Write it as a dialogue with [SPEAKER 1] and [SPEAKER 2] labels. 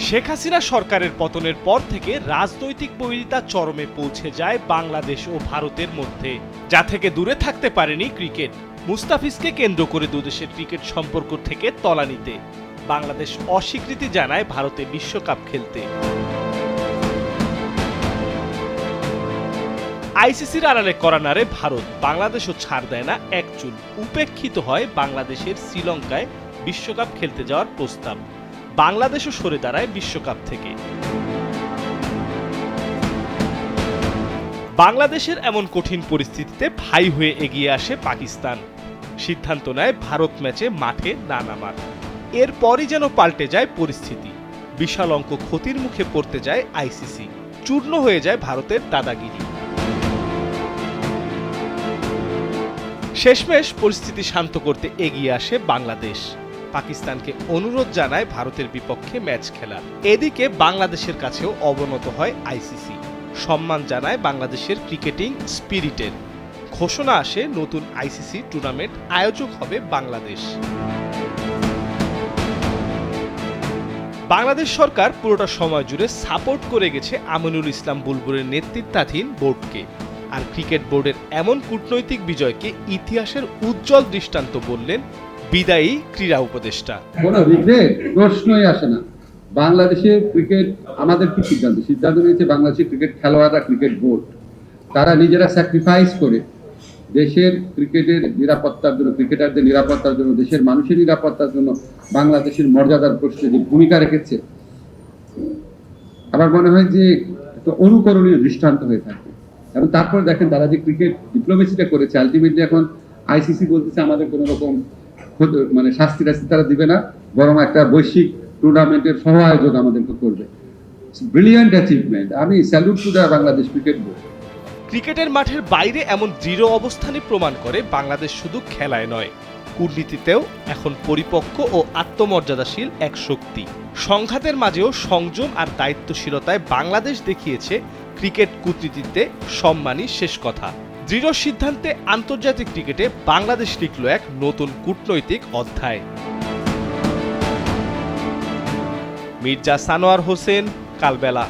[SPEAKER 1] শেখ হাসিনা সরকারের পতনের পর থেকে রাজনৈতিক বৈরিতা চরমে পৌঁছে যায় বাংলাদেশ ও ভারতের মধ্যে, যা থেকে দূরে থাকতে পারেনি ক্রিকেট। মুস্তাফিজকে কেন্দ্র করে দুদেশের ক্রিকেট সম্পর্ক থেকে তলানিতে বাংলাদেশ অস্বীকৃতি জানায় ভারতে বিশ্বকাপ খেলতে। আইসিসির আড়ালে করা নাড়ে ভারত, বাংলাদেশও ছাড় দেয় না এক চুল। উপেক্ষিত হয় বাংলাদেশের শ্রীলঙ্কায় বিশ্বকাপ খেলতে যাওয়ার প্রস্তাব। বাংলাদেশও সরে দাঁড়ায় বিশ্বকাপ থেকে। বাংলাদেশের এমন কঠিন পরিস্থিতিতে ভাই হয়ে এগিয়ে আসে পাকিস্তান। সিদ্ধান্ত নেয় ভারত ম্যাচে মাঠে না নামার। এরপরই যেন পাল্টে যায় পরিস্থিতি। বিশাল অঙ্ক ক্ষতির মুখে পড়তে যায় আইসিসি। চূর্ণ হয়ে যায় ভারতের দাদাগিরি। শেষমেশ পরিস্থিতি শান্ত করতে এগিয়ে আসে বাংলাদেশ। পাকিস্তানকে অনুরোধ জানায় ভারতের বিপক্ষে ম্যাচ খেলার। এদিকে বাংলাদেশের কাছেও অবনত হয় আইসিসি। সম্মান জানায় বাংলাদেশের ক্রিকেটিং স্পিরিটের। ঘোষণা আসে নতুন আইসিসি টুর্নামেন্ট আয়োজক হবে বাংলাদেশ। বাংলাদেশ সরকার পুরোটা সময় জুড়ে সাপোর্ট করে গেছে আমিনুল ইসলাম বুলবুলের নেতৃত্বাধীন বোর্ডকে। আর ক্রিকেট বোর্ডের এমন কূটনৈতিক বিজয়কে ইতিহাসের উজ্জ্বল দৃষ্টান্ত বললেন বিদায়ী ক্রীড়া উপদেষ্টা।
[SPEAKER 2] কোনো রিগ্রেট প্রশ্নই আসে না। বাংলাদেশের ক্রিকেট আমাদের কি সিদ্ধান্ত নিয়েছে বাংলাদেশের ক্রিকেট খেলোয়াড়রা, ক্রিকেট বোর্ড তারা নিজেরা স্যাক্রিফাইস করে দেশের ক্রিকেটের নিরাপত্তার জন্য, ক্রিকেটারদের নিরাপত্তার জন্য, দেশের মানুষের নিরাপত্তার জন্য বাংলাদেশের মর্যাদার প্রশ্নে যে ভূমিকা রেখেছে, আমার মনে হয় যে একটা অনুকরণীয় দৃষ্টান্ত হয়ে থাকবে। এবং তারপর দেখেন তারা যে ক্রিকেট ডিপ্লোমেসিটা করেছে, আলটিমেটলি এখন আইসিসি বলতেছে আমাদের কোনো রকম মানে শাস্তি তারা দিবে না, বরং একটা বৈশ্বিক টুর্নামেন্টের সহ আয়োজন আমাদেরকে করবে। Brilliant achievement. আমি salute to the Bangladesh cricket board.
[SPEAKER 1] ক্রিকেটের মাঠের বাইরে এমন দৃঢ় অবস্থানই প্রমাণ করে বাংলাদেশ শুধু খেলায় নয়, কূটনীতিতেও এখন পরিপক্ক ও আত্মমর্যাদাশীল এক শক্তি। সংঘাতের মাঝেও সংযম আর দায়িত্বশীলতায় বাংলাদেশ দেখিয়েছে ক্রিকেট কূটনীতিতে সম্মানই শেষ কথা। দৃঢ় সিদ্ধান্তে আন্তর্জাতিক ক্রিকেটে বাংলাদেশ লিখল এক নতুন কূটনৈতিক অধ্যায়। মির্জা সানোয়ার হোসেন, কালবেলা।